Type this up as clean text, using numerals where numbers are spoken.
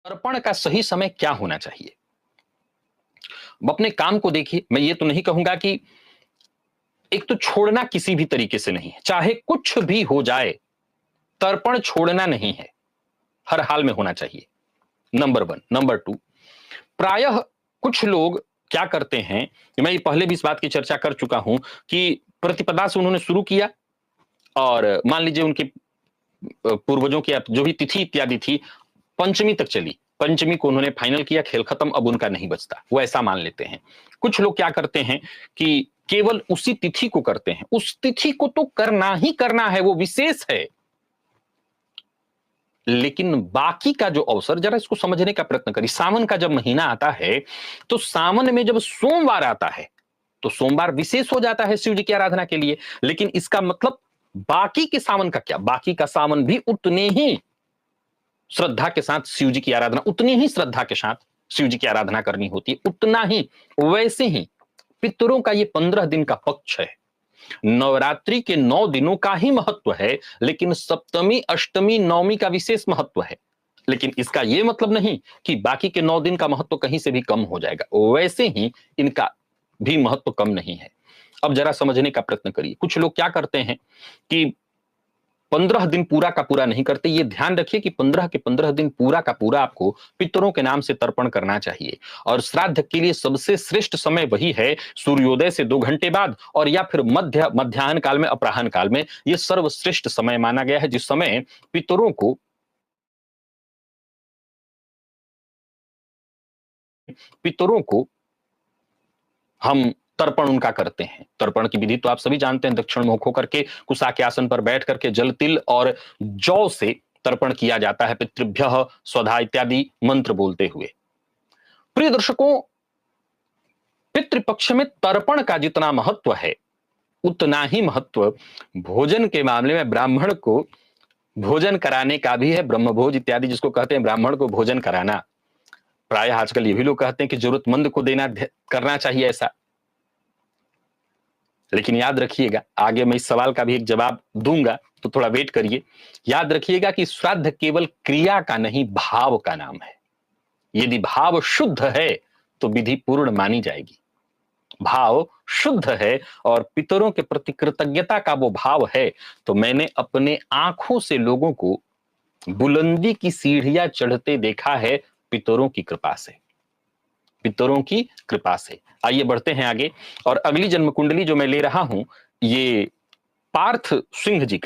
तर्पण का सही समय क्या होना चाहिए? अपने काम को देखिए, मैं ये तो नहीं कहूंगा कि एक तो छोड़ना किसी भी तरीके से नहीं है, चाहे कुछ भी हो जाए, तर्पण छोड़ना नहीं है, हर हाल में होना चाहिए। नंबर 1। नंबर 2, प्रायः कुछ लोग क्या करते हैं, मैं पहले भी इस बात की चर्चा कर चुका हूं कि प्रतिपदा से उन्होंने शुरू किया और मान लीजिए उनके पूर्वजों की जो भी तिथि इत्यादि थी, पंचमी तक चली, पंचमी को उन्होंने फाइनल किया, खेल खत्म, अब उनका नहीं बचता, वो ऐसा मान लेते हैं। कुछ लोग क्या करते हैं कि केवल उसी तिथि को करते हैं, उस तिथि को तो करना ही करना है, वो विशेष है, लेकिन बाकी का जो अवसर, जरा इसको समझने का प्रयत्न करिए। सावन का जब महीना आता है, तो सावन में जब सोमवार आता है, तो सोमवार विशेष हो जाता है शिव जी की आराधना के लिए, लेकिन इसका मतलब बाकी के सावन का क्या? बाकी का सावन भी उतने ही श्रद्धा के साथ शिव जी की आराधना, उतनी ही श्रद्धा के साथ शिव जी की आराधना करनी होती है, उतना ही। वैसे ही पितरों का ये 15 दिन का पक्ष है, नवरात्रि के 9 दिनों का ही महत्व है, लेकिन सप्तमी, अष्टमी, नवमी का विशेष महत्व है। लेकिन इसका यह मतलब नहीं कि बाकी के 9 दिन का महत्व कहीं से भी कम हो जाएगा, वैसे ही इनका भी महत्व कम नहीं है। अब जरा समझने का प्रयत्न करिए। कुछ लोग क्या करते हैं कि 15 दिन पूरा का पूरा नहीं करते। ये ध्यान रखिए कि 15 के 15 दिन पूरा का पूरा आपको पितरों के नाम से तर्पण करना चाहिए, और श्राद्ध के लिए सबसे श्रेष्ठ समय वही है, सूर्योदय से 2 घंटे बाद, और या फिर मध्याह्न काल में, अपराह्न काल में। यह सर्वश्रेष्ठ समय माना गया है, जिस समय पितरों को हम तर्पण उनका करते हैं। तर्पण की विधि तो आप सभी जानते हैं, दक्षिण मुख होकर के कुशा के आसन पर बैठ करके जल, तिल और जौ से तर्पण किया जाता है, पितृभ्यः स्वधा इत्यादि मंत्र बोलते हुए। प्रिय दर्शकों, पितृपक्ष में तर्पण का जितना महत्व है, उतना ही महत्व भोजन के मामले में ब्राह्मण को भोजन कराने का भी है। ब्रह्मभोज इत्यादि जिसको कहते हैं, ब्राह्मण को भोजन कराना। प्राय आजकल ये भी लोग कहते हैं कि जरूरतमंद को देना करना चाहिए ऐसा, लेकिन याद रखिएगा, आगे मैं इस सवाल का भी एक जवाब दूंगा, तो थोड़ा वेट करिए। याद रखिएगा कि श्राद्ध केवल क्रिया का नहीं, भाव का नाम है। यदि भाव शुद्ध है तो विधि पूर्ण मानी जाएगी। भाव शुद्ध है और पितरों के प्रति कृतज्ञता का वो भाव है, तो मैंने अपने आंखों से लोगों को बुलंदी की सीढ़ियां चढ़ते देखा है, पितरों की कृपा से, पितरों की कृपा से। आइए बढ़ते हैं आगे, और अगली जन्म कुंडली जो मैं ले रहा हूं, ये पार्थ सिंह जी का